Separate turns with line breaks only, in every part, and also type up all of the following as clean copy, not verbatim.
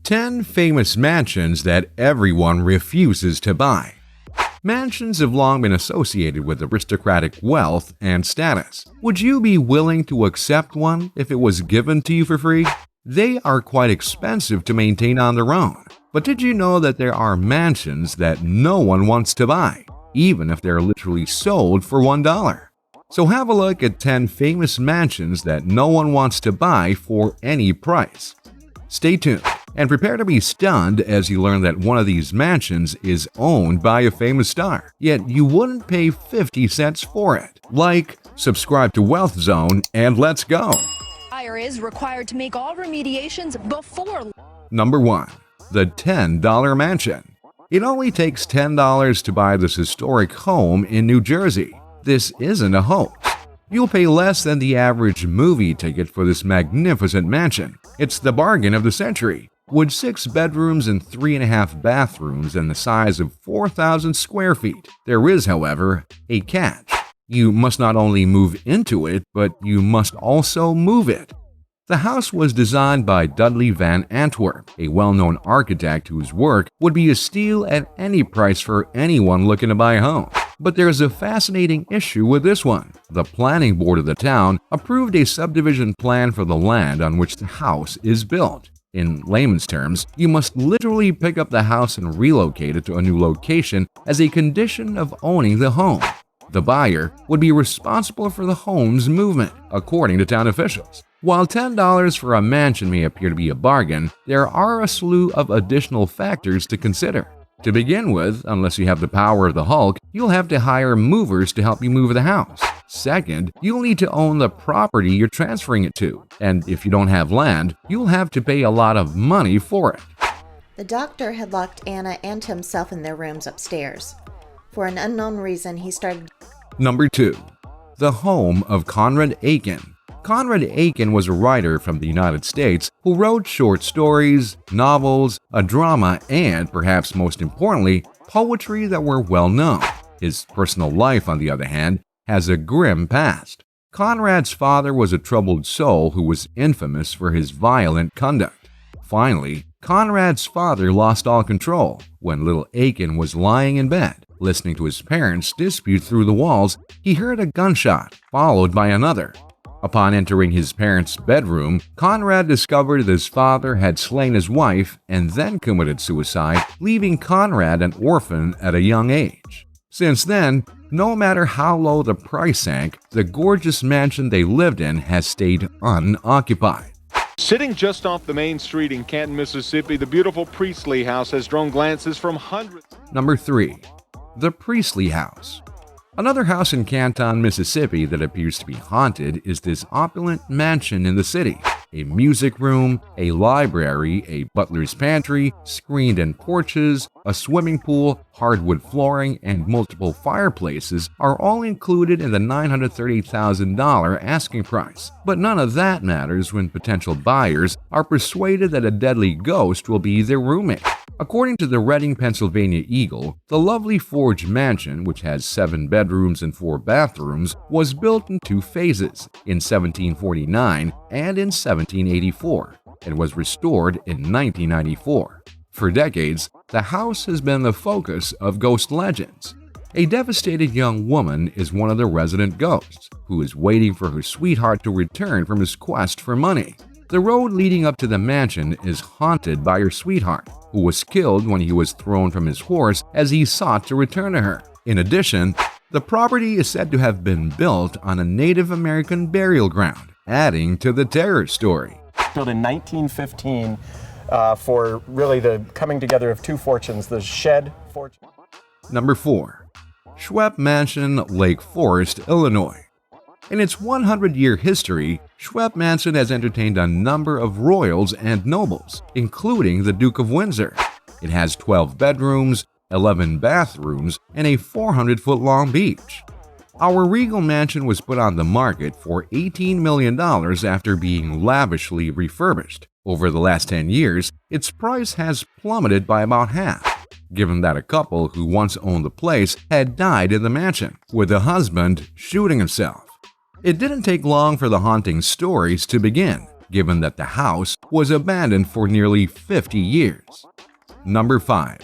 10 famous mansions that everyone refuses to buy. Mansions have long been associated with aristocratic wealth and status. Would you be willing to accept one if it was given to you for free? They are quite expensive to maintain on their own. But did you know that there are mansions that no one wants to buy, even if they're literally sold for $1? So have a look at 10 famous mansions that no one wants to buy for any price. Stay tuned and prepare to be stunned as you learn that one of these mansions is owned by a famous star, yet you wouldn't pay 50 cents for it. Like, subscribe to Wealth Zone, and let's go!
Buyer is required to make all remediations before.
Number 1. The $10 Mansion. It only takes $10 to buy this historic home in New Jersey. This isn't a hoax. You'll pay less than the average movie ticket for this magnificent mansion. It's the bargain of the century. With 6 bedrooms and 3.5 bathrooms and the size of 4,000 square feet. There is, however, a catch. You must not only move into it, but you must also move it. The house was designed by Dudley Van Antwerp, a well-known architect whose work would be a steal at any price for anyone looking to buy a home. But there's a fascinating issue with this one. The planning board of the town approved a subdivision plan for the land on which the house is built. In layman's terms, you must literally pick up the house and relocate it to a new location as a condition of owning the home. The buyer would be responsible for the home's movement, according to town officials. While $10 for a mansion may appear to be a bargain, there are a slew of additional factors to consider. To begin with, unless you have the power of the Hulk, you'll have to hire movers to help you move the house. Second, you'll need to own the property you're transferring it to. And if you don't have land, you'll have to pay a lot of money for it.
The doctor had locked Anna and himself in their rooms upstairs. For an unknown reason, he started.
Number 2. The home of Conrad Aiken. Conrad Aiken was a writer from the United States who wrote short stories, novels, a drama, and, perhaps most importantly, poetry that were well known. His personal life, on the other hand, has a grim past. Conrad's father was a troubled soul who was infamous for his violent conduct. Finally, Conrad's father lost all control when little Aiken was lying in bed. Listening to his parents dispute through the walls, he heard a gunshot, followed by another. Upon entering his parents' bedroom, Conrad discovered that his father had slain his wife and then committed suicide, leaving Conrad an orphan at a young age. Since then, no matter how low the price sank, the gorgeous mansion they lived in has stayed unoccupied.
Sitting just off the main street in Canton, Mississippi, the beautiful Priestley House has drawn glances from hundreds.
Number 3. The Priestley House. Another house in Canton, Mississippi that appears to be haunted is this opulent mansion in the city. A music room, a library, a butler's pantry, screened-in porches, a swimming pool, hardwood flooring, and multiple fireplaces are all included in the $930,000 asking price. But none of that matters when potential buyers are persuaded that a deadly ghost will be their roommate. According to the Reading, Pennsylvania Eagle, the lovely Forge Mansion, which has 7 bedrooms and 4 bathrooms, was built in 2 phases, in 1749 and in 1784, and was restored in 1994. For decades, the house has been the focus of ghost legends. A devastated young woman is one of the resident ghosts, who is waiting for her sweetheart to return from his quest for money. The road leading up to the mansion is haunted by her sweetheart, who was killed when he was thrown from his horse as he sought to return to her. In addition, the property is said to have been built on a Native American burial ground, adding to the terror story.
Built in 1915 for really the coming together of 2 fortunes, the Shed fortune.
Number 4. Schwepp Mansion, Lake Forest, Illinois. In its 100-year history, Schwepp Mansion has entertained a number of royals and nobles, including the Duke of Windsor. It has 12 bedrooms, 11 bathrooms, and a 400-foot-long beach. Our regal mansion was put on the market for $18 million after being lavishly refurbished. Over the last 10 years, its price has plummeted by about half, given that a couple who once owned the place had died in the mansion, with the husband shooting himself. It didn't take long for the haunting stories to begin. given that the house was abandoned for nearly 50 years. Number 5.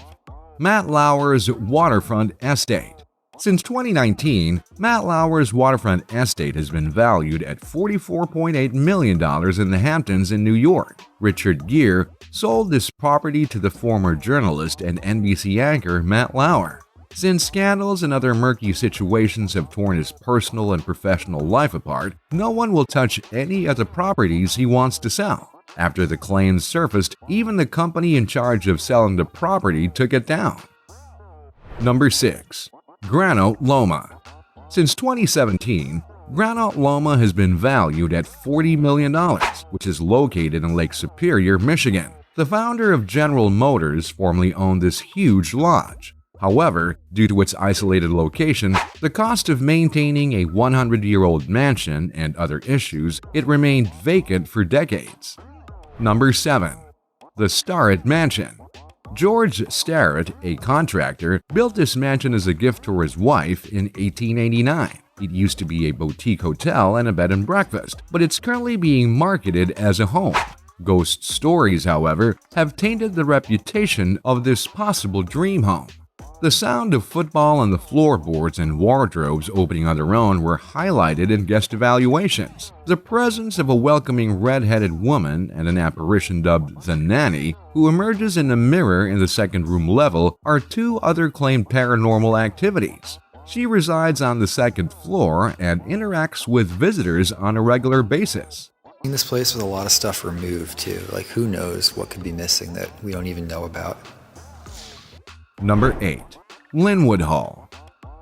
Matt Lauer's Waterfront Estate. Since 2019, Matt Lauer's waterfront estate has been valued at $44.8 million in the Hamptons in New York. Richard Gere sold this property to the former journalist and NBC anchor Matt Lauer. Since scandals and other murky situations have torn his personal and professional life apart, no one will touch any of the properties he wants to sell. After the claims surfaced, even the company in charge of selling the property took it down. Number 6. Granite Loma. Since 2017, Granite Loma has been valued at $40 million, which is located in Lake Superior, Michigan. The founder of General Motors formerly owned this huge lodge. However, due to its isolated location, the cost of maintaining a 100-year-old mansion and other issues, it remained vacant for decades. Number 7. The Starrett Mansion. George Starrett, a contractor, built this mansion as a gift to his wife in 1889. It used to be a boutique hotel and a bed and breakfast, but it's currently being marketed as a home. Ghost stories, however, have tainted the reputation of this possible dream home. The sound of football on the floorboards and wardrobes opening on their own were highlighted in guest evaluations. The presence of a welcoming red-headed woman and an apparition dubbed the Nanny, who emerges in a mirror in the second room level, are two other claimed paranormal activities. She resides on the second floor and interacts with visitors on a regular basis.
In this place with a lot of stuff removed too, like who knows what could be missing that we don't even know about.
Number 8. Linwood Hall.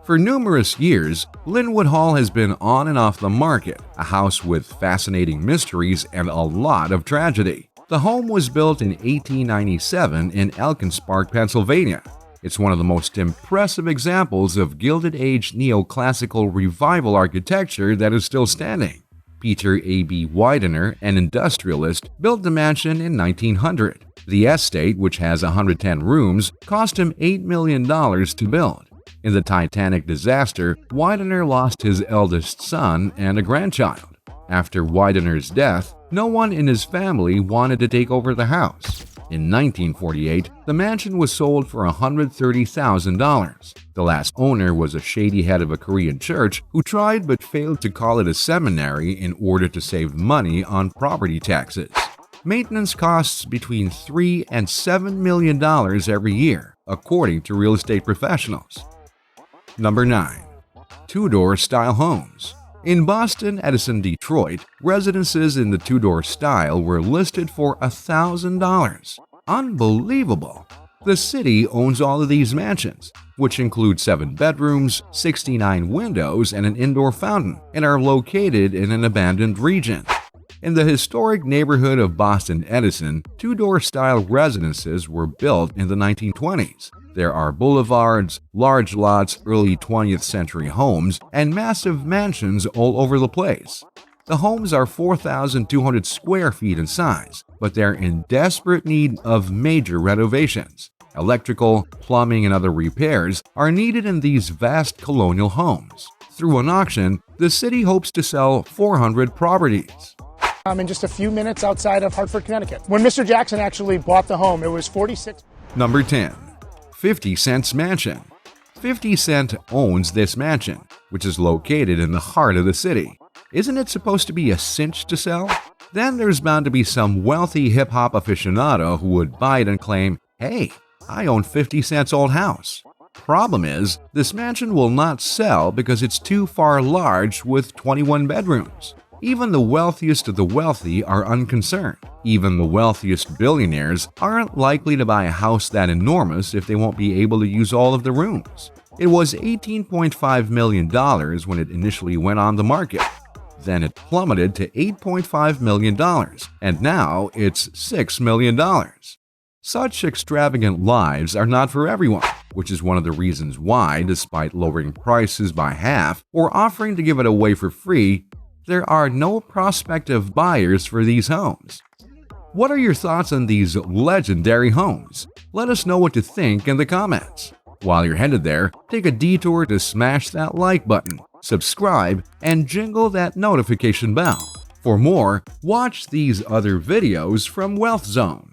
For numerous years, Linwood Hall has been on and off the market, a house with fascinating mysteries and a lot of tragedy. The home was built in 1897 in Elkins Park, Pennsylvania. It's one of the most impressive examples of Gilded Age neoclassical revival architecture that is still standing. Peter A.B. Widener, an industrialist, built the mansion in 1900. The estate, which has 110 rooms, cost him $8 million to build. In the Titanic disaster, Widener lost his eldest son and a grandchild. After Widener's death, no one in his family wanted to take over the house. In 1948, the mansion was sold for $130,000. The last owner was a shady head of a Korean church who tried but failed to call it a seminary in order to save money on property taxes. Maintenance costs between $3 and $7 million every year, according to real estate professionals. Number 9. Tudor-style homes. In Boston, Edison, Detroit, residences in the Tudor style were listed for $1,000. Unbelievable! The city owns all of these mansions, which include 7 bedrooms, 69 windows, and an indoor fountain, and are located in an abandoned region. In the historic neighborhood of Boston Edison, Tudor-style residences were built in the 1920s. There are boulevards, large lots, early 20th century homes, and massive mansions all over the place. The homes are 4,200 square feet in size, but they're in desperate need of major renovations. Electrical, plumbing, and other repairs are needed in these vast colonial homes. Through an auction, the city hopes to sell 400 properties.
I'm in just a few minutes outside of Hartford, Connecticut. When Mr. Jackson actually bought the home, it was 46.
Number 10. 50 Cent's Mansion. 50 Cent owns this mansion, which is located in the heart of the city. Isn't it supposed to be a cinch to sell? Then there's bound to be some wealthy hip-hop aficionado who would buy it and claim, hey, I own 50 Cent's old house. Problem is, this mansion will not sell because it's too far large with 21 bedrooms. Even the wealthiest of the wealthy are unconcerned. Even the wealthiest billionaires aren't likely to buy a house that enormous if they won't be able to use all of the rooms. It was $18.5 million when it initially went on the market. Then it plummeted to $8.5 million, and now it's $6 million. Such extravagant lives are not for everyone, which is one of the reasons why, despite lowering prices by half or offering to give it away for free, there are no prospective buyers for these homes. What are your thoughts on these legendary homes? Let us know what you think in the comments. While you're headed there, take a detour to smash that like button, subscribe, and jingle that notification bell. For more, watch these other videos from Wealth Zone.